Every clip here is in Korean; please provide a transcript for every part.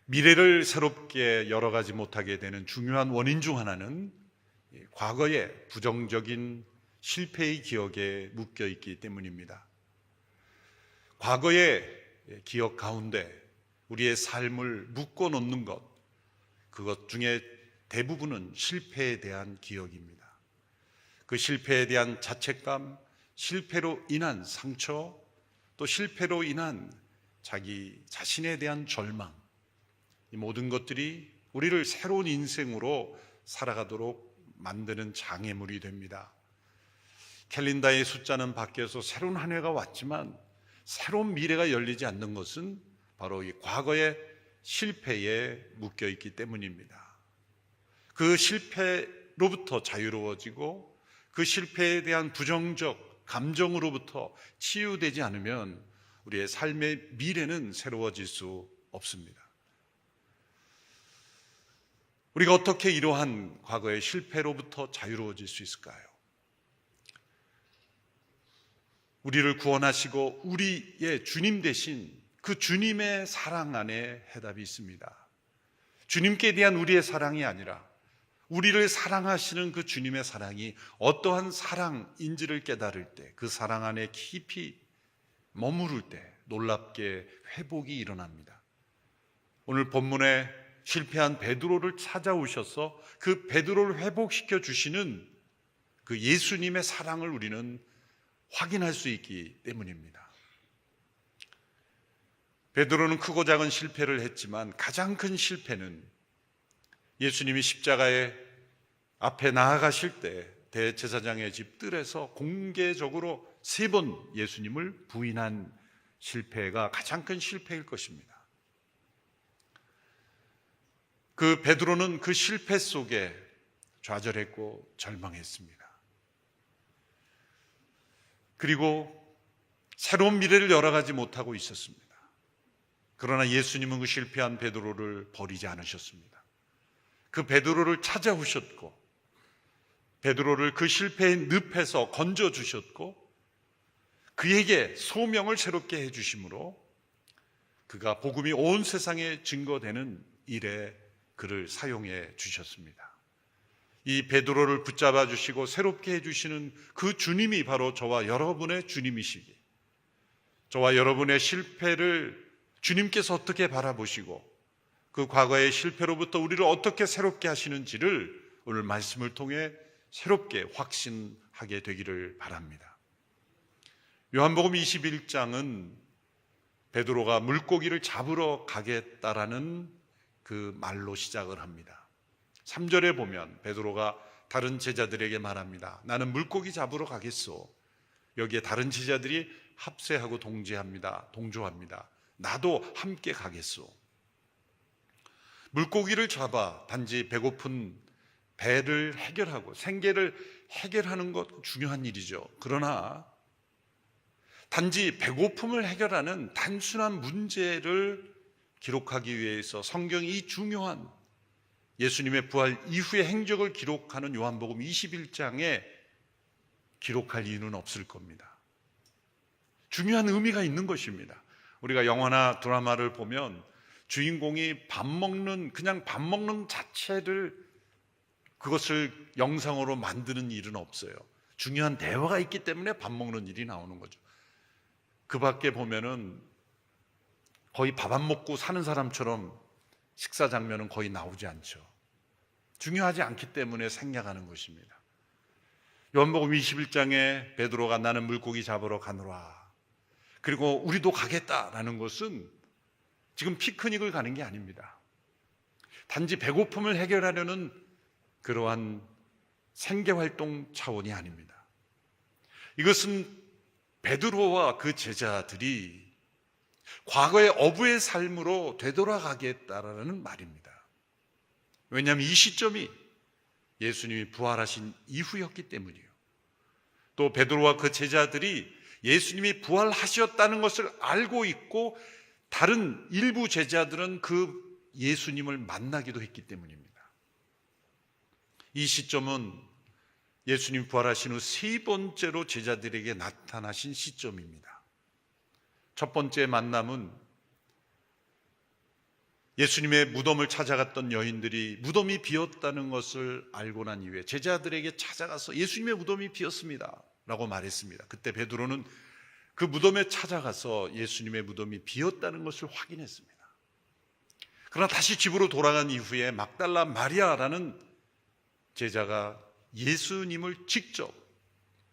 미래를 새롭게 열어가지 못하게 되는 중요한 원인 중 하나는 과거의 부정적인 실패의 기억에 묶여 있기 때문입니다. 과거의 기억 가운데 우리의 삶을 묶어 놓는 것, 그것 중에 대부분은 실패에 대한 기억입니다. 그 실패에 대한 자책감, 실패로 인한 상처, 또 실패로 인한 자기 자신에 대한 절망, 이 모든 것들이 우리를 새로운 인생으로 살아가도록 만드는 장애물이 됩니다. 캘린더의 숫자는 바뀌어서 새로운 한 해가 왔지만 새로운 미래가 열리지 않는 것은 바로 이 과거의 실패에 묶여 있기 때문입니다. 그 실패로부터 자유로워지고 그 실패에 대한 부정적 감정으로부터 치유되지 않으면 우리의 삶의 미래는 새로워질 수 없습니다. 우리가 어떻게 이러한 과거의 실패로부터 자유로워질 수 있을까요? 우리를 구원하시고 우리의 주님 되신 그 주님의 사랑 안에 해답이 있습니다. 주님께 대한 우리의 사랑이 아니라 우리를 사랑하시는 그 주님의 사랑이 어떠한 사랑인지를 깨달을 때, 그 사랑 안에 깊이 머무를 때 놀랍게 회복이 일어납니다. 오늘 본문에 실패한 베드로를 찾아오셔서 그 베드로를 회복시켜 주시는 그 예수님의 사랑을 우리는 확인할 수 있기 때문입니다. 베드로는 크고 작은 실패를 했지만 가장 큰 실패는 예수님이 십자가의 앞에 나아가실 때 대제사장의 집 뜰에서 공개적으로 3번 예수님을 부인한 실패가 가장 큰 실패일 것입니다. 그 베드로는 그 실패 속에 좌절했고 절망했습니다. 그리고 새로운 미래를 열어가지 못하고 있었습니다. 그러나 예수님은 그 실패한 베드로를 버리지 않으셨습니다. 그 베드로를 찾아오셨고 베드로를 그 실패의 늪에서 건져주셨고 그에게 소명을 새롭게 해주심으로 그가 복음이 온 세상에 증거되는 일에 그를 사용해 주셨습니다. 이 베드로를 붙잡아 주시고 새롭게 해주시는 그 주님이 바로 저와 여러분의 주님이시기, 저와 여러분의 실패를 주님께서 어떻게 바라보시고 그 과거의 실패로부터 우리를 어떻게 새롭게 하시는지를 오늘 말씀을 통해 새롭게 확신하게 되기를 바랍니다. 요한복음 21장은 베드로가 물고기를 잡으러 가겠다라는 그 말로 시작을 합니다. 3절에 보면 베드로가 다른 제자들에게 말합니다. 나는 물고기 잡으러 가겠소. 여기에 다른 제자들이 합세하고 동조합니다. 나도 함께 가겠소. 물고기를 잡아 단지 배고픈 배를 해결하고 생계를 해결하는 것 중요한 일이죠. 그러나 단지 배고픔을 해결하는 단순한 문제를 기록하기 위해서 성경이 이 중요한 예수님의 부활 이후의 행적을 기록하는 요한복음 21장에 기록할 이유는 없을 겁니다. 중요한 의미가 있는 것입니다. 우리가 영화나 드라마를 보면 주인공이 그냥 밥 먹는 자체를 그것을 영상으로 만드는 일은 없어요. 중요한 대화가 있기 때문에 밥 먹는 일이 나오는 거죠. 그 밖에 보면은 거의 밥 안 먹고 사는 사람처럼 식사 장면은 거의 나오지 않죠. 중요하지 않기 때문에 생략하는 것입니다. 요한복음 21장에 베드로가 나는 물고기 잡으러 가노라. 그리고 우리도 가겠다라는 것은 지금 피크닉을 가는 게 아닙니다. 단지 배고픔을 해결하려는 그러한 생계활동 차원이 아닙니다. 이것은 베드로와 그 제자들이 과거의 어부의 삶으로 되돌아가겠다라는 말입니다. 왜냐하면 이 시점이 예수님이 부활하신 이후였기 때문이에요. 또 베드로와 그 제자들이 예수님이 부활하셨다는 것을 알고 있고 다른 일부 제자들은 그 예수님을 만나기도 했기 때문입니다. 이 시점은 예수님 부활하신 후 3번째로 제자들에게 나타나신 시점입니다. 첫 번째 만남은 예수님의 무덤을 찾아갔던 여인들이 무덤이 비었다는 것을 알고 난 이후에 제자들에게 찾아가서 예수님의 무덤이 비었습니다 라고 말했습니다. 그때 베드로는 그 무덤에 찾아가서 예수님의 무덤이 비었다는 것을 확인했습니다. 그러나 다시 집으로 돌아간 이후에 막달라 마리아라는 제자가 예수님을 직접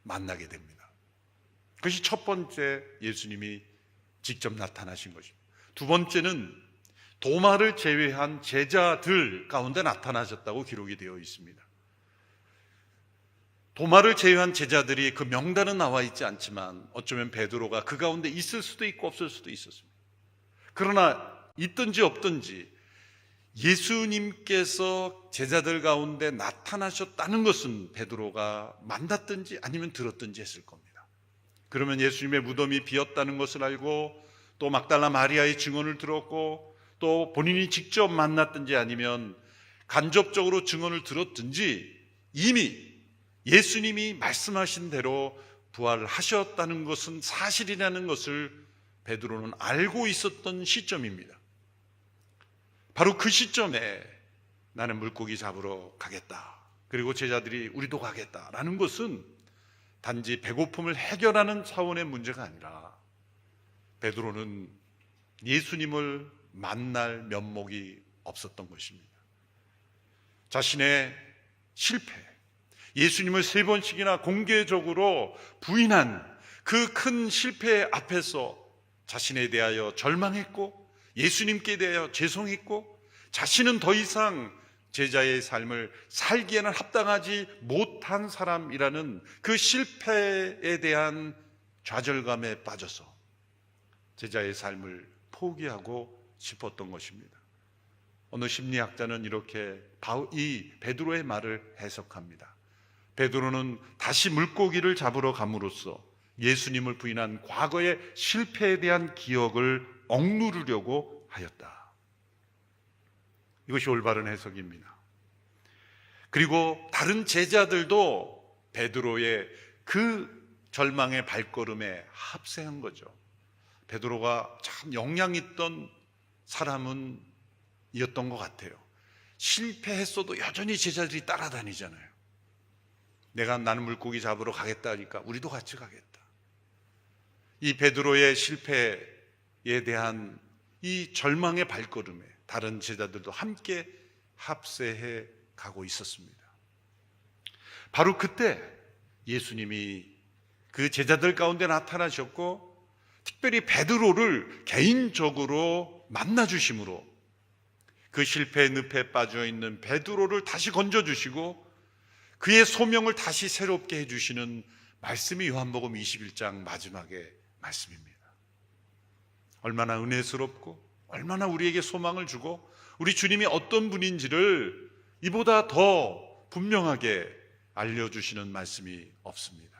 만나게 됩니다. 그것이 첫 번째 예수님이 직접 나타나신 것입니다. 두 번째는 도마를 제외한 제자들 가운데 나타나셨다고 기록이 되어 있습니다. 도마를 제외한 제자들이 그 명단은 나와 있지 않지만 어쩌면 베드로가 그 가운데 있을 수도 있고 없을 수도 있었습니다. 그러나 있든지 없든지 예수님께서 제자들 가운데 나타나셨다는 것은 베드로가 만났든지 아니면 들었든지 했을 겁니다. 그러면 예수님의 무덤이 비었다는 것을 알고 또 막달라 마리아의 증언을 들었고 또 본인이 직접 만났든지 아니면 간접적으로 증언을 들었든지 이미 예수님이 말씀하신 대로 부활하셨다는 것은 사실이라는 것을 베드로는 알고 있었던 시점입니다. 바로 그 시점에 나는 물고기 잡으러 가겠다, 그리고 제자들이 우리도 가겠다라는 것은 단지 배고픔을 해결하는 차원의 문제가 아니라 베드로는 예수님을 만날 면목이 없었던 것입니다. 자신의 실패, 예수님을 3번씩이나 공개적으로 부인한 그 큰 실패 앞에서 자신에 대하여 절망했고 예수님께 대하여 죄송했고 자신은 더 이상 제자의 삶을 살기에는 합당하지 못한 사람이라는 그 실패에 대한 좌절감에 빠져서 제자의 삶을 포기하고 싶었던 것입니다. 어느 심리학자는 이렇게 이 베드로의 말을 해석합니다. 베드로는 다시 물고기를 잡으러 감으로써 예수님을 부인한 과거의 실패에 대한 기억을 억누르려고 하였다. 이것이 올바른 해석입니다. 그리고 다른 제자들도 베드로의 그 절망의 발걸음에 합세한 거죠. 베드로가 참 영향 있던 사람은 이었던 것 같아요. 실패했어도 여전히 제자들이 따라다니잖아요. 나는 물고기 잡으러 가겠다 하니까 우리도 같이 가겠다. 이 베드로의 실패에 대한 이 절망의 발걸음에 다른 제자들도 함께 합세해 가고 있었습니다. 바로 그때 예수님이 그 제자들 가운데 나타나셨고 특별히 베드로를 개인적으로 만나주심으로 그 실패의 늪에 빠져있는 베드로를 다시 건져주시고 그의 소명을 다시 새롭게 해주시는 말씀이 요한복음 21장 마지막의 말씀입니다. 얼마나 은혜스럽고 얼마나 우리에게 소망을 주고 우리 주님이 어떤 분인지를 이보다 더 분명하게 알려주시는 말씀이 없습니다.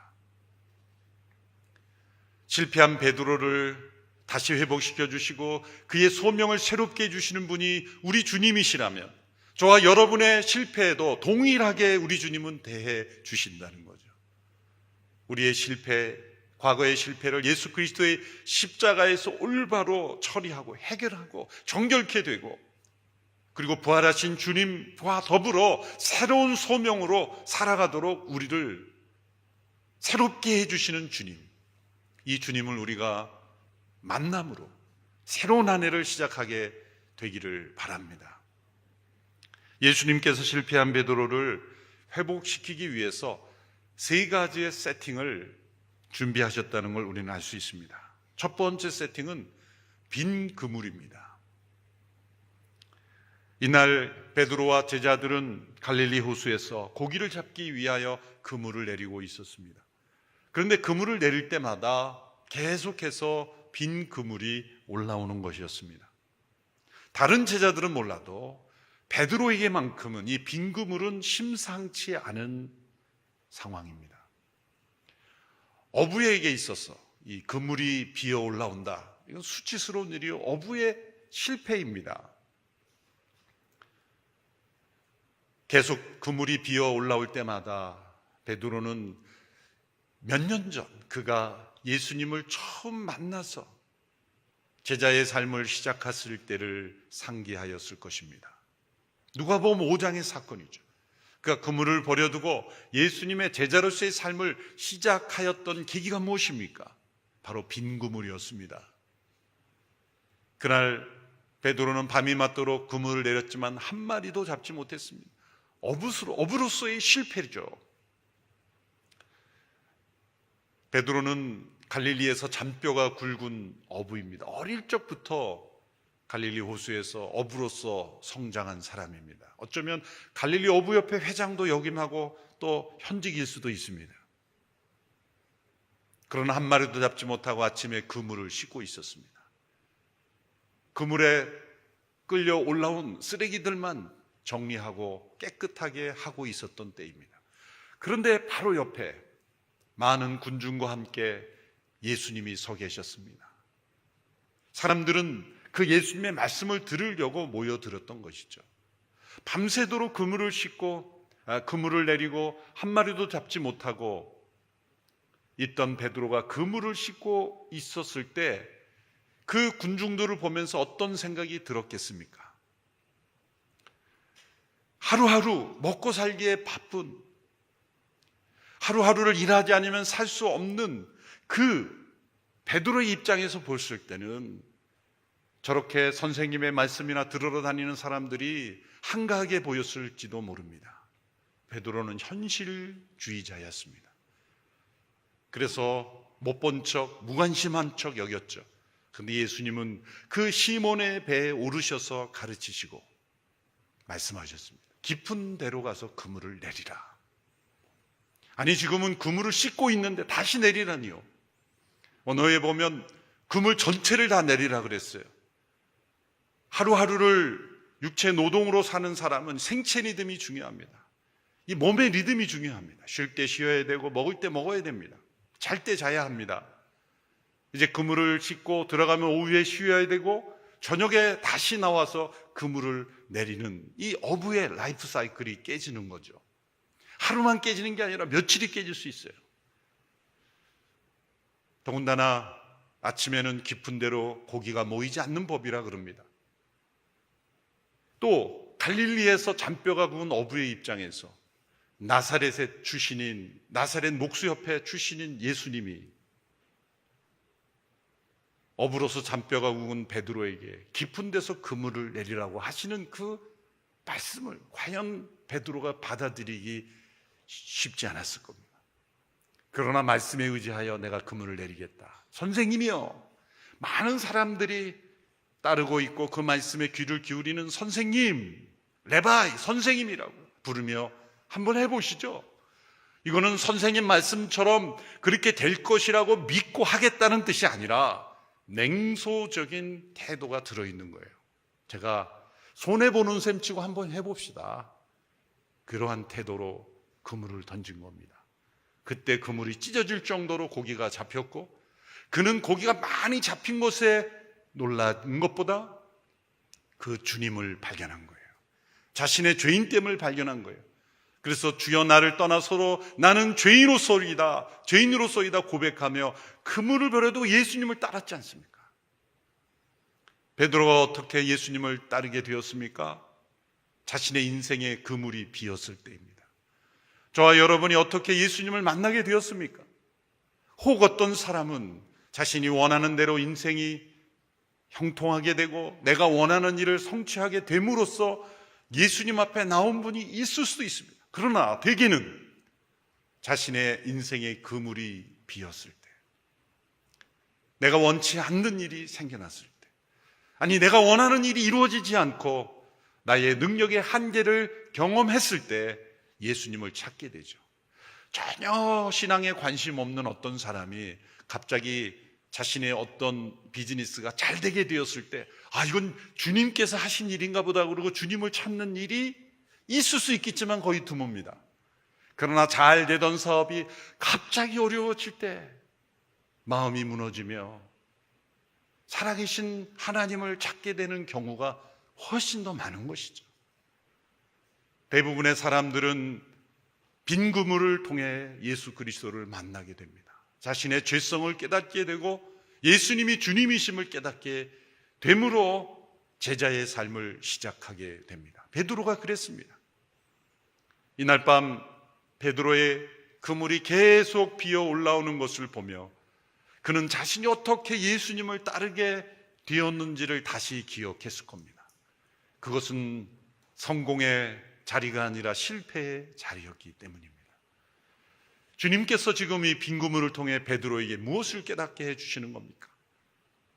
실패한 베드로를 다시 회복시켜 주시고 그의 소명을 새롭게 해주시는 분이 우리 주님이시라면 저와 여러분의 실패에도 동일하게 우리 주님은 대해 주신다는 거죠. 우리의 실패, 과거의 실패를 예수 그리스도의 십자가에서 올바로 처리하고 해결하고 정결케 되고 그리고 부활하신 주님과 더불어 새로운 소명으로 살아가도록 우리를 새롭게 해주시는 주님, 이 주님을 우리가 만남으로 새로운 한 해를 시작하게 되기를 바랍니다. 예수님께서 실패한 베드로를 회복시키기 위해서 3가지의 세팅을 준비하셨다는 걸 우리는 알 수 있습니다. 첫 번째 세팅은 빈 그물입니다. 이날 베드로와 제자들은 갈릴리 호수에서 고기를 잡기 위하여 그물을 내리고 있었습니다. 그런데 그물을 내릴 때마다 계속해서 빈 그물이 올라오는 것이었습니다. 다른 제자들은 몰라도 베드로에게만큼은 이 빈 그물은 심상치 않은 상황입니다. 어부에게 있어서 이 그물이 비어 올라온다, 이건 수치스러운 일이요, 어부의 실패입니다. 계속 그물이 비어 올라올 때마다 베드로는 몇 년 전 그가 예수님을 처음 만나서 제자의 삶을 시작했을 때를 상기하였을 것입니다. 누가복음 5장의 사건이죠. 그가 그물을 버려두고 예수님의 제자로서의 삶을 시작하였던 계기가 무엇입니까? 바로 빈 그물이었습니다. 그날 베드로는 밤이 맞도록 그물을 내렸지만 한 마리도 잡지 못했습니다. 어부로서의 실패죠. 베드로는 갈릴리에서 잔뼈가 굵은 어부입니다. 어릴 적부터 갈릴리 호수에서 어부로서 성장한 사람입니다. 어쩌면 갈릴리 어부협회 회장도 역임하고 또 현직일 수도 있습니다. 그러나 한 마리도 잡지 못하고 아침에 그물을 씻고 있었습니다. 그물에 끌려 올라온 쓰레기들만 정리하고 깨끗하게 하고 있었던 때입니다. 그런데 바로 옆에 많은 군중과 함께 예수님이 서 계셨습니다. 사람들은 그 예수님의 말씀을 들으려고 모여들었던 것이죠. 밤새도록 그물을 내리고 한 마리도 잡지 못하고 있던 베드로가 그물을 씻고 있었을 때 그 군중들을 보면서 어떤 생각이 들었겠습니까? 하루하루 먹고 살기에 바쁜, 하루하루를 일하지 않으면 살 수 없는 그 베드로의 입장에서 봤을 때는 저렇게 선생님의 말씀이나 들으러 다니는 사람들이 한가하게 보였을지도 모릅니다. 베드로는 현실주의자였습니다. 그래서 못 본 척, 무관심한 척 여겼죠. 그런데 예수님은 그 시몬의 배에 오르셔서 가르치시고 말씀하셨습니다. 깊은 데로 가서 그물을 내리라. 아니, 지금은 그물을 씻고 있는데 다시 내리라니요. 언어에 보면 그물 전체를 다 내리라 그랬어요. 하루하루를 육체 노동으로 사는 사람은 생체 리듬이 중요합니다. 이 몸의 리듬이 중요합니다. 쉴 때 쉬어야 되고 먹을 때 먹어야 됩니다. 잘 때 자야 합니다. 이제 그물을 씻고 들어가면 오후에 쉬어야 되고 저녁에 다시 나와서 그물을 내리는 이 어부의 라이프 사이클이 깨지는 거죠. 하루만 깨지는 게 아니라 며칠이 깨질 수 있어요. 더군다나 아침에는 깊은 데로 고기가 모이지 않는 법이라 그럽니다. 또 갈릴리에서 잔뼈가 굵은 어부의 입장에서 나사렛 목수협회 출신인 예수님이 어부로서 잔뼈가 굵은 베드로에게 깊은 데서 그물을 내리라고 하시는 그 말씀을 과연 베드로가 받아들이기 쉽지 않았을 겁니다. 그러나 말씀에 의지하여 내가 그물을 내리겠다. 선생님이요. 많은 사람들이 따르고 있고 그 말씀에 귀를 기울이는 선생님, 레바이, 선생님이라고 부르며 한번 해보시죠. 이거는 선생님 말씀처럼 그렇게 될 것이라고 믿고 하겠다는 뜻이 아니라 냉소적인 태도가 들어있는 거예요. 제가 손해보는 셈 치고 한번 해봅시다. 그러한 태도로 그물을 던진 겁니다. 그때 그물이 찢어질 정도로 고기가 잡혔고 그는 고기가 많이 잡힌 것에 놀란 것보다 그 주님을 발견한 거예요. 자신의 죄인됨을 발견한 거예요. 그래서 주여 나를 떠나서로 나는 죄인으로서이다 고백하며 그물을 버려도 예수님을 따랐지 않습니까? 베드로가 어떻게 예수님을 따르게 되었습니까? 자신의 인생의 그물이 비었을 때입니다. 저와 여러분이 어떻게 예수님을 만나게 되었습니까? 혹 어떤 사람은 자신이 원하는 대로 인생이 형통하게 되고 내가 원하는 일을 성취하게 됨으로써 예수님 앞에 나온 분이 있을 수도 있습니다. 그러나 대개는 자신의 인생의 그물이 비었을 때, 내가 원치 않는 일이 생겨났을 때, 아니 내가 원하는 일이 이루어지지 않고 나의 능력의 한계를 경험했을 때 예수님을 찾게 되죠. 전혀 신앙에 관심 없는 어떤 사람이 갑자기 자신의 어떤 비즈니스가 잘 되게 되었을 때 이건 주님께서 하신 일인가 보다 그러고 주님을 찾는 일이 있을 수 있겠지만 거의 드뭅니다. 그러나 잘 되던 사업이 갑자기 어려워질 때 마음이 무너지며 살아계신 하나님을 찾게 되는 경우가 훨씬 더 많은 것이죠. 대부분의 사람들은 빈 그물을 통해 예수 그리스도를 만나게 됩니다. 자신의 죄성을 깨닫게 되고 예수님이 주님이심을 깨닫게 됨으로 제자의 삶을 시작하게 됩니다. 베드로가 그랬습니다. 이날 밤 베드로의 그물이 계속 비어 올라오는 것을 보며 그는 자신이 어떻게 예수님을 따르게 되었는지를 다시 기억했을 겁니다. 그것은 성공의 자리가 아니라 실패의 자리였기 때문입니다. 주님께서 지금 이 빈 그물을 통해 베드로에게 무엇을 깨닫게 해주시는 겁니까?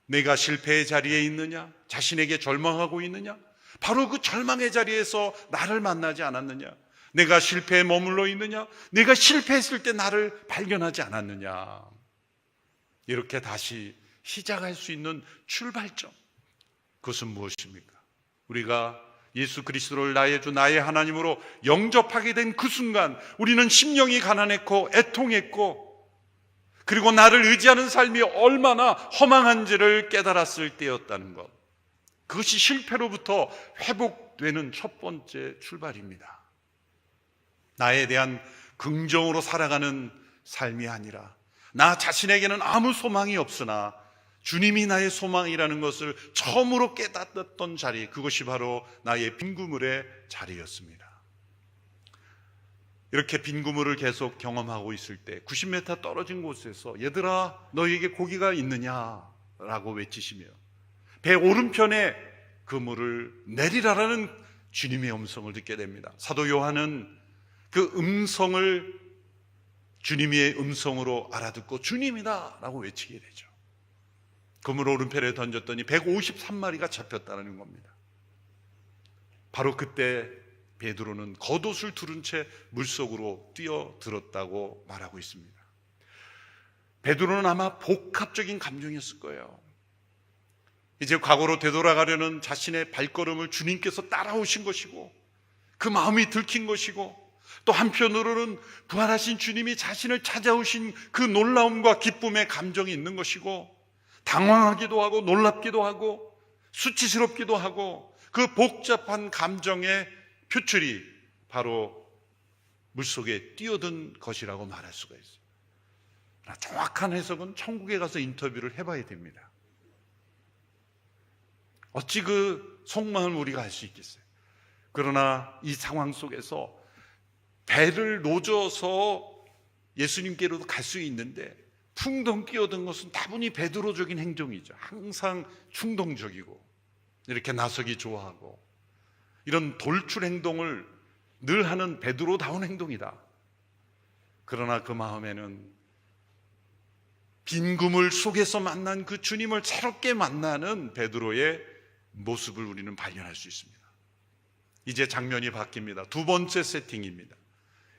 내가 실패의 자리에 있느냐? 자신에게 절망하고 있느냐? 바로 그 절망의 자리에서 나를 만나지 않았느냐? 내가 실패에 머물러 있느냐? 내가 실패했을 때 나를 발견하지 않았느냐? 이렇게 다시 시작할 수 있는 출발점, 그것은 무엇입니까? 우리가 예수 그리스도를 나의 주 나의 하나님으로 영접하게 된 그 순간 우리는 심령이 가난했고 애통했고, 그리고 나를 의지하는 삶이 얼마나 허망한지를 깨달았을 때였다는 것, 그것이 실패로부터 회복되는 첫 번째 출발입니다. 나에 대한 긍정으로 살아가는 삶이 아니라 나 자신에게는 아무 소망이 없으나 주님이 나의 소망이라는 것을 처음으로 깨닫던 자리, 그것이 바로 나의 빈 그물의 자리였습니다. 이렇게 빈 그물을 계속 경험하고 있을 때 90m 떨어진 곳에서 얘들아 너에게 고기가 있느냐라고 외치시며 배 오른편에 그물을 내리라라는 주님의 음성을 듣게 됩니다. 사도 요한은 그 음성을 주님의 음성으로 알아듣고 주님이다 라고 외치게 되죠. 그물 오른편에 던졌더니 153마리가 잡혔다는 겁니다. 바로 그때 베드로는 겉옷을 두른 채 물속으로 뛰어들었다고 말하고 있습니다. 베드로는 아마 복합적인 감정이었을 거예요. 이제 과거로 되돌아가려는 자신의 발걸음을 주님께서 따라오신 것이고 그 마음이 들킨 것이고, 또 한편으로는 부활하신 주님이 자신을 찾아오신 그 놀라움과 기쁨의 감정이 있는 것이고, 당황하기도 하고 놀랍기도 하고 수치스럽기도 하고, 그 복잡한 감정의 표출이 바로 물속에 뛰어든 것이라고 말할 수가 있어요. 정확한 해석은 천국에 가서 인터뷰를 해봐야 됩니다. 어찌 그 속마음을 우리가 알 수 있겠어요? 그러나 이 상황 속에서 배를 놓줘서 예수님께로도 갈 수 있는데 풍덩 끼어든 것은 다분히 베드로적인 행동이죠. 항상 충동적이고 이렇게 나서기 좋아하고 이런 돌출 행동을 늘 하는 베드로다운 행동이다. 그러나 그 마음에는 빈 그물 속에서 만난 그 주님을 새롭게 만나는 베드로의 모습을 우리는 발견할 수 있습니다. 이제 장면이 바뀝니다. 두 번째 세팅입니다.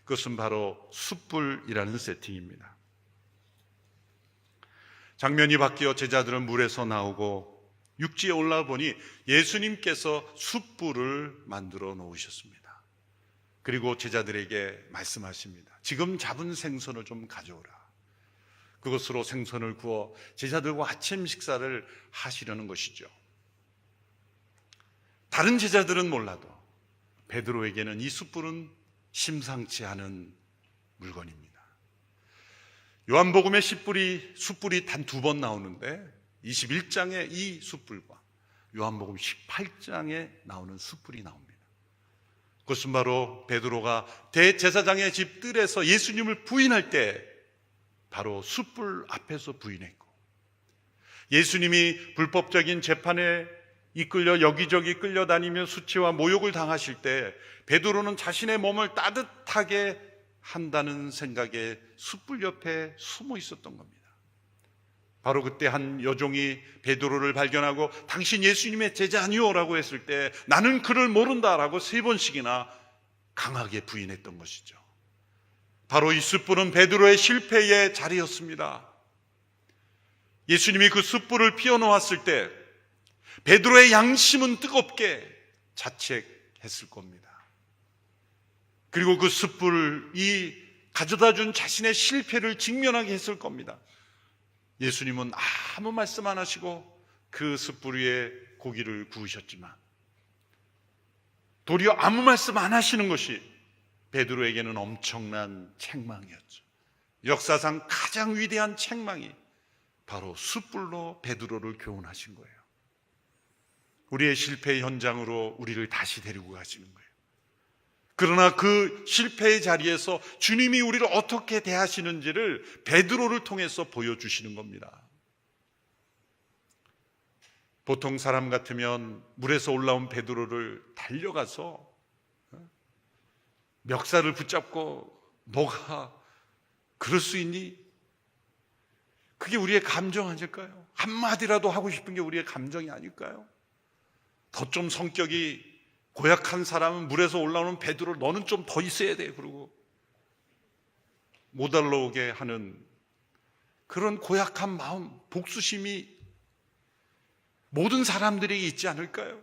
그것은 바로 숯불이라는 세팅입니다. 장면이 바뀌어 제자들은 물에서 나오고 육지에 올라와 보니 예수님께서 숯불을 만들어 놓으셨습니다. 그리고 제자들에게 말씀하십니다. 지금 잡은 생선을 좀 가져오라. 그것으로 생선을 구워 제자들과 아침 식사를 하시려는 것이죠. 다른 제자들은 몰라도 베드로에게는 이 숯불은 심상치 않은 물건입니다. 요한복음에 숯불이 단 2번 나오는데 21장에 이 숯불과 요한복음 18장에 나오는 숯불이 나옵니다. 그것은 바로 베드로가 대제사장의 집 뜰에서 예수님을 부인할 때 바로 숯불 앞에서 부인했고, 예수님이 불법적인 재판에 이끌려 여기저기 끌려다니며 수치와 모욕을 당하실 때 베드로는 자신의 몸을 따뜻하게 한다는 생각에 숯불 옆에 숨어 있었던 겁니다. 바로 그때 한 여종이 베드로를 발견하고 당신 예수님의 제자 아니오라고 했을 때 나는 그를 모른다라고 3번씩이나 강하게 부인했던 것이죠. 바로 이 숯불은 베드로의 실패의 자리였습니다. 예수님이 그 숯불을 피워놓았을 때 베드로의 양심은 뜨겁게 자책했을 겁니다. 그리고 그 숯불이 가져다 준 자신의 실패를 직면하게 했을 겁니다. 예수님은 아무 말씀 안 하시고 그 숯불 위에 고기를 구우셨지만 도리어 아무 말씀 안 하시는 것이 베드로에게는 엄청난 책망이었죠. 역사상 가장 위대한 책망이 바로 숯불로 베드로를 교훈하신 거예요. 우리의 실패 현장으로 우리를 다시 데리고 가시는 거예요. 그러나 그 실패의 자리에서 주님이 우리를 어떻게 대하시는지를 베드로를 통해서 보여주시는 겁니다. 보통 사람 같으면 물에서 올라온 베드로를 달려가서 멱살을 붙잡고 너가 그럴 수 있니? 그게 우리의 감정 아닐까요? 한마디라도 하고 싶은 게 우리의 감정이 아닐까요? 더 좀 성격이 고약한 사람은 물에서 올라오는 베드로 너는 좀 더 있어야 돼. 그러고 못 올라오게 하는 그런 고약한 마음, 복수심이 모든 사람들에게 있지 않을까요?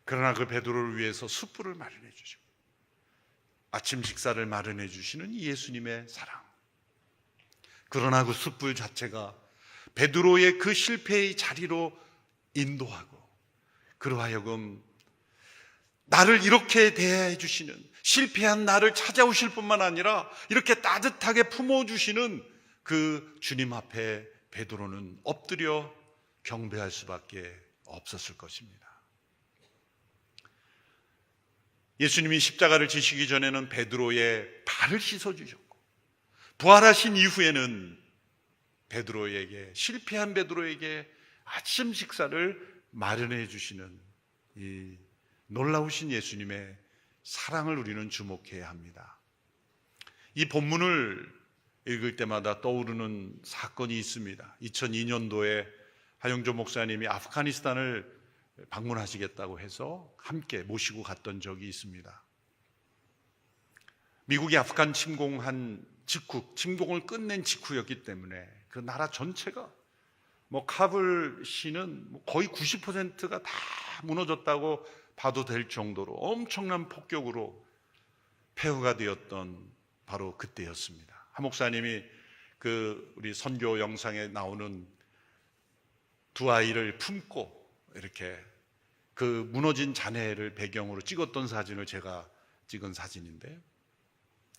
그러나 그 베드로를 위해서 숯불을 마련해 주시고 아침 식사를 마련해 주시는 예수님의 사랑. 그러나 그 숯불 자체가 베드로의 그 실패의 자리로 인도하고 그로 하여금 나를 이렇게 대해 주시는, 실패한 나를 찾아오실 뿐만 아니라 이렇게 따뜻하게 품어주시는 그 주님 앞에 베드로는 엎드려 경배할 수밖에 없었을 것입니다. 예수님이 십자가를 지시기 전에는 베드로의 발을 씻어주셨고 부활하신 이후에는 베드로에게, 실패한 베드로에게 아침 식사를 마련해 주시는 이 놀라우신 예수님의 사랑을 우리는 주목해야 합니다. 이 본문을 읽을 때마다 떠오르는 사건이 있습니다. 2002년도에 하영조 목사님이 아프가니스탄을 방문하시겠다고 해서 함께 모시고 갔던 적이 있습니다. 미국이 아프간 침공한 직후, 침공을 끝낸 직후였기 때문에 그 나라 전체가 카불 시는 거의 90%가 다 무너졌다고 봐도 될 정도로 엄청난 폭격으로 폐허가 되었던 바로 그때였습니다. 한 목사님이 우리 선교 영상에 나오는 두 아이를 품고 이렇게 그 무너진 잔해를 배경으로 찍었던 사진을 제가 찍은 사진인데,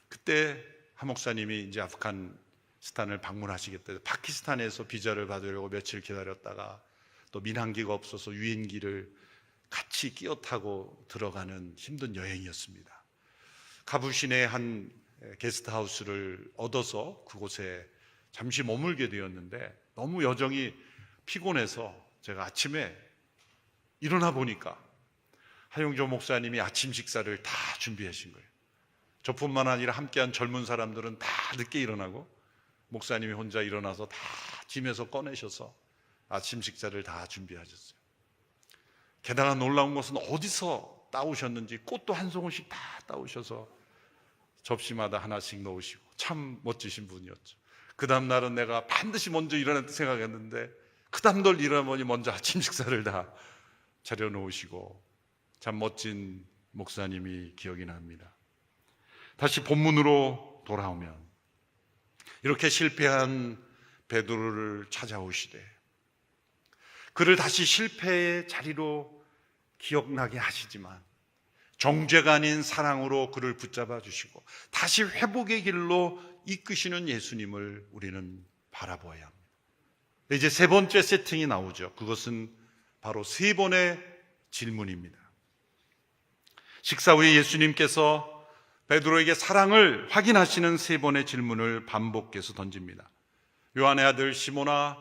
그때 한 목사님이 이제 아프가니스탄을 방문하시겠다. 파키스탄에서 비자를 받으려고 며칠 기다렸다가 또 민항기가 없어서 유인기를 같이 끼어 타고 들어가는 힘든 여행이었습니다. 카불 시내 한 게스트하우스를 얻어서 그곳에 잠시 머물게 되었는데 너무 여정이 피곤해서 제가 아침에 일어나 보니까 하영조 목사님이 아침 식사를 다 준비하신 거예요. 저뿐만 아니라 함께한 젊은 사람들은 다 늦게 일어나고 목사님이 혼자 일어나서 다 짐에서 꺼내셔서 아침 식사를 다 준비하셨어요. 게다가 놀라운 것은 어디서 따오셨는지 꽃도 한 송이씩 다 따오셔서 접시마다 하나씩 넣으시고 참 멋지신 분이었죠. 그 다음 날은 내가 반드시 먼저 일어났다 생각했는데 그 다음 날 일어나보니 먼저 아침 식사를 다 차려놓으시고 참 멋진 목사님이 기억이 납니다. 다시 본문으로 돌아오면 이렇게 실패한 베드로를 찾아오시되 그를 다시 실패의 자리로 기억나게 하시지만 정죄가 아닌 사랑으로 그를 붙잡아 주시고 다시 회복의 길로 이끄시는 예수님을 우리는 바라보아야 합니다. 이제 세 번째 세팅이 나오죠. 그것은 바로 세 번의 질문입니다. 식사 후에 예수님께서 베드로에게 사랑을 확인하시는 세 번의 질문을 반복해서 던집니다. 요한의 아들 시몬아,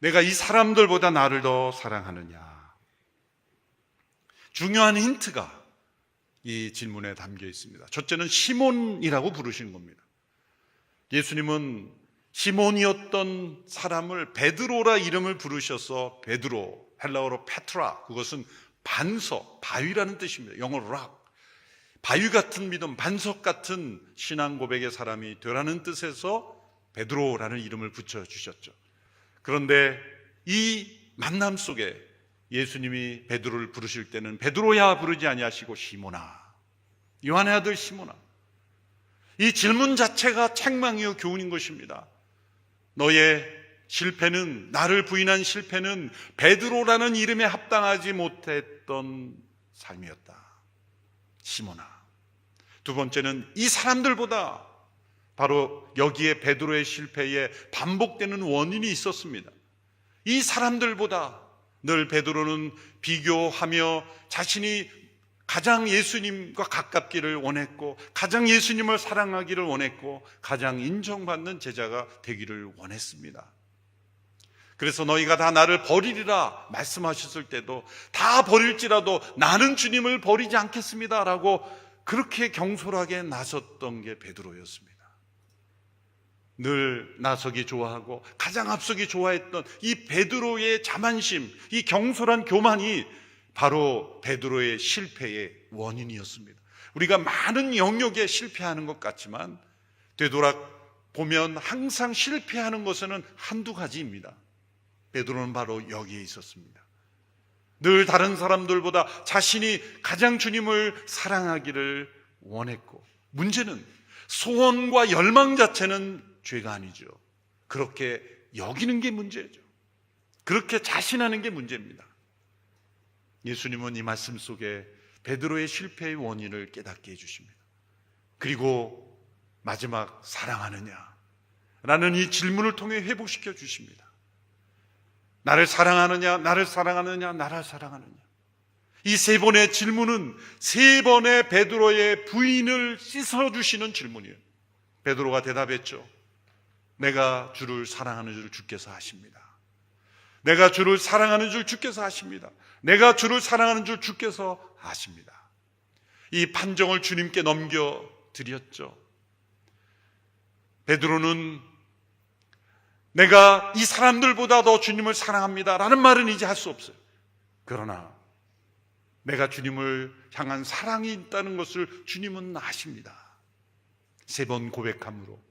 내가 이 사람들보다 나를 더 사랑하느냐? 중요한 힌트가 이 질문에 담겨 있습니다. 첫째는 시몬이라고 부르신 겁니다. 예수님은 시몬이었던 사람을 베드로라 이름을 부르셔서 베드로, 헬라어로 페트라, 그것은 반석, 바위라는 뜻입니다. 영어로 락. 바위 같은 믿음, 반석 같은 신앙 고백의 사람이 되라는 뜻에서 베드로라는 이름을 붙여주셨죠. 그런데 이 만남 속에 예수님이 베드로를 부르실 때는 베드로야 부르지 아니하시고 시몬아, 요한의 아들 시몬아. 이 질문 자체가 책망이요 교훈인 것입니다. 너의 실패는, 나를 부인한 실패는 베드로라는 이름에 합당하지 못했던 삶이었다. 시몬아. 두 번째는 이 사람들보다 바로 여기에 베드로의 실패에 반복되는 원인이 있었습니다. 이 사람들보다 늘 베드로는 비교하며 자신이 가장 예수님과 가깝기를 원했고, 가장 예수님을 사랑하기를 원했고, 가장 인정받는 제자가 되기를 원했습니다. 그래서 너희가 다 나를 버리리라 말씀하셨을 때도 다 버릴지라도 나는 주님을 버리지 않겠습니다 라고 그렇게 경솔하게 나섰던 게 베드로였습니다. 늘 나서기 좋아하고 가장 앞서기 좋아했던 이 베드로의 자만심, 이 경솔한 교만이 바로 베드로의 실패의 원인이었습니다. 우리가 많은 영역에 실패하는 것 같지만 되돌아보면 항상 실패하는 것은 한두 가지입니다. 베드로는 바로 여기에 있었습니다. 늘 다른 사람들보다 자신이 가장 주님을 사랑하기를 원했고, 문제는 소원과 열망 자체는 죄가 아니죠. 그렇게 여기는 게 문제죠. 그렇게 자신하는 게 문제입니다. 예수님은 이 말씀 속에 베드로의 실패의 원인을 깨닫게 해주십니다. 그리고 마지막 사랑하느냐? 라는 이 질문을 통해 회복시켜 주십니다. 나를 사랑하느냐, 나를 사랑하느냐, 나를 사랑하느냐. 이 세 번의 질문은 세 번의 베드로의 부인을 씻어주시는 질문이에요. 베드로가 대답했죠. 내가 주를 사랑하는 줄 주께서 아십니다. 내가 주를 사랑하는 줄 주께서 아십니다. 내가 주를 사랑하는 줄 주께서 아십니다. 이 판정을 주님께 넘겨드렸죠. 베드로는 내가 이 사람들보다 더 주님을 사랑합니다 라는 말은 이제 할 수 없어요. 그러나 내가 주님을 향한 사랑이 있다는 것을 주님은 아십니다. 세 번 고백함으로,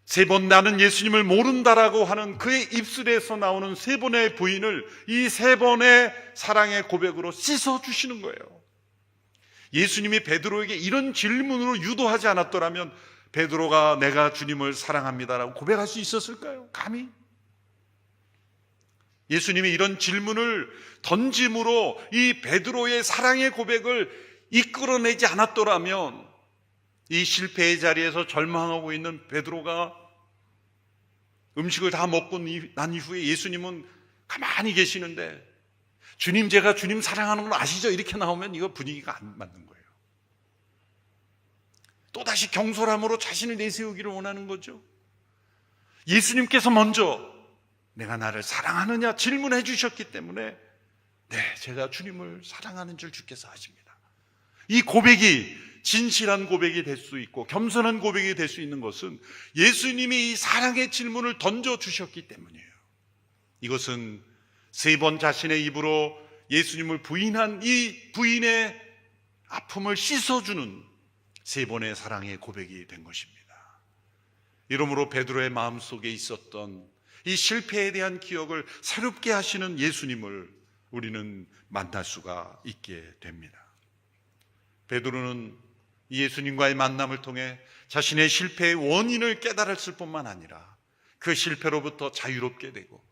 세 번 나는 예수님을 모른다라고 하는 그의 입술에서 나오는 세 번의 부인을 이 세 번의 사랑의 고백으로 씻어주시는 거예요. 예수님이 베드로에게 이런 질문으로 유도하지 않았더라면 베드로가 내가 주님을 사랑합니다라고 고백할 수 있었을까요? 감히? 예수님이 이런 질문을 던짐으로 이 베드로의 사랑의 고백을 이끌어내지 않았더라면 이 실패의 자리에서 절망하고 있는 베드로가 음식을 다 먹고 난 이후에 예수님은 가만히 계시는데 주님, 제가 주님 사랑하는 걸 아시죠? 이렇게 나오면 이거 분위기가 안 맞는 거예요. 또다시 경솔함으로 자신을 내세우기를 원하는 거죠. 예수님께서 먼저 내가 나를 사랑하느냐 질문해 주셨기 때문에 네, 제가 주님을 사랑하는 줄 주께서 아십니다. 이 고백이 진실한 고백이 될 수 있고 겸손한 고백이 될 수 있는 것은 예수님이 이 사랑의 질문을 던져주셨기 때문이에요. 이것은 세 번 자신의 입으로 예수님을 부인한 이 부인의 아픔을 씻어주는 세 번의 사랑의 고백이 된 것입니다. 이러므로 베드로의 마음속에 있었던 이 실패에 대한 기억을 새롭게 하시는 예수님을 우리는 만날 수가 있게 됩니다. 베드로는 예수님과의 만남을 통해 자신의 실패의 원인을 깨달았을 뿐만 아니라 그 실패로부터 자유롭게 되고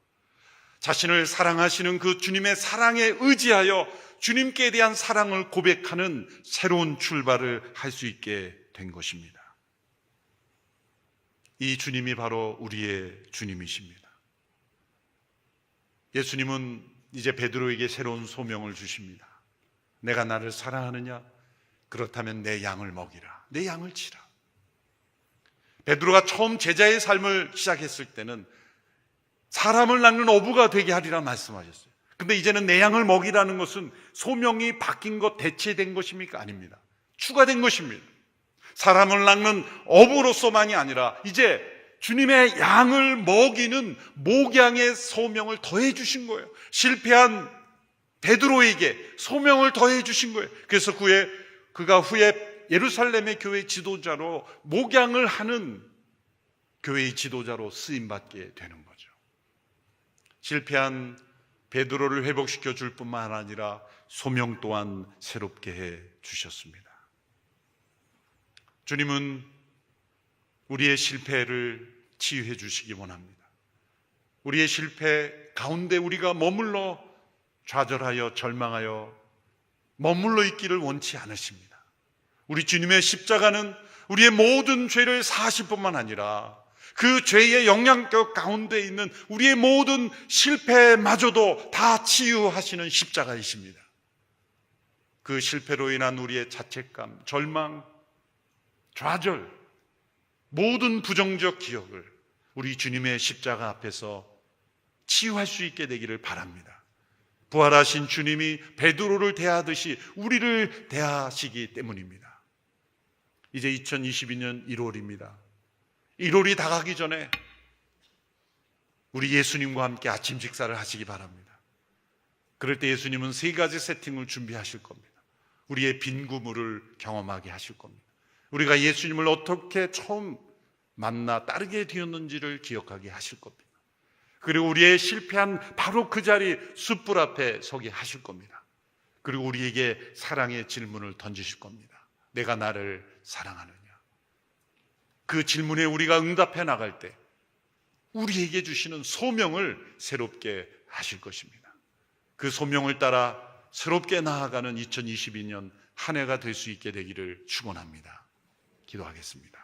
자신을 사랑하시는 그 주님의 사랑에 의지하여 주님께 대한 사랑을 고백하는 새로운 출발을 할 수 있게 된 것입니다. 이 주님이 바로 우리의 주님이십니다. 예수님은 이제 베드로에게 새로운 소명을 주십니다. 내가 나를 사랑하느냐? 그렇다면 내 양을 먹이라. 내 양을 치라. 베드로가 처음 제자의 삶을 시작했을 때는 사람을 낳는 어부가 되게 하리라 말씀하셨어요. 근데 이제는 내 양을 먹이라는 것은 소명이 바뀐 것, 대체된 것입니까? 아닙니다. 추가된 것입니다. 사람을 낳는 어부로서만이 아니라 이제 주님의 양을 먹이는 목양의 소명을 더해 주신 거예요. 실패한 베드로에게 소명을 더해 주신 거예요. 그래서 그가 후에 예루살렘의 교회 지도자로 목양을 하는 교회의 지도자로 쓰임받게 되는 거죠. 실패한 베드로를 회복시켜 줄 뿐만 아니라 소명 또한 새롭게 해 주셨습니다. 주님은 우리의 실패를 치유해 주시기 원합니다. 우리의 실패 가운데 우리가 머물러 좌절하여 절망하여 머물러 있기를 원치 않으십니다. 우리 주님의 십자가는 우리의 모든 죄를 사실 뿐만 아니라 그 죄의 영향력 가운데 있는 우리의 모든 실패마저도 다 치유하시는 십자가이십니다. 그 실패로 인한 우리의 자책감, 절망, 좌절, 모든 부정적 기억을 우리 주님의 십자가 앞에서 치유할 수 있게 되기를 바랍니다. 부활하신 주님이 베드로를 대하듯이 우리를 대하시기 때문입니다. 이제 2022년 1월입니다. 1월이 다가기 전에 우리 예수님과 함께 아침 식사를 하시기 바랍니다. 그럴 때 예수님은 3가지 세팅을 준비하실 겁니다. 우리의 빈 구물을 경험하게 하실 겁니다. 우리가 예수님을 어떻게 처음 만나 따르게 되었는지를 기억하게 하실 겁니다. 그리고 우리의 실패한 바로 그 자리 숯불 앞에 서게 하실 겁니다. 그리고 우리에게 사랑의 질문을 던지실 겁니다. 내가 나를 사랑하느냐? 그 질문에 우리가 응답해 나갈 때 우리에게 주시는 소명을 새롭게 하실 것입니다. 그 소명을 따라 새롭게 나아가는 2022년 한 해가 될 수 있게 되기를 축원합니다. 기도하겠습니다.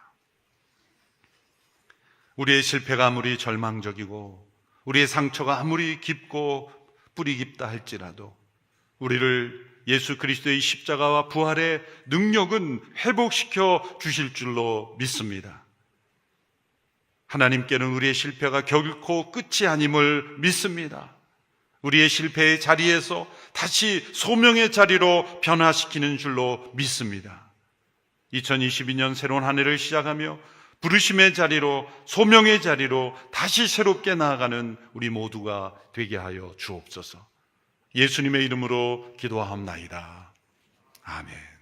우리의 실패가 아무리 절망적이고 우리의 상처가 아무리 깊고 뿌리 깊다 할지라도 우리를 예수 그리스도의 십자가와 부활의 능력은 회복시켜 주실 줄로 믿습니다. 하나님께는 우리의 실패가 결코 끝이 아님을 믿습니다. 우리의 실패의 자리에서 다시 소명의 자리로 변화시키는 줄로 믿습니다. 2022년 새로운 한 해를 시작하며 부르심의 자리로, 소명의 자리로 다시 새롭게 나아가는 우리 모두가 되게 하여 주옵소서. 예수님의 이름으로 기도하옵나이다. 아멘.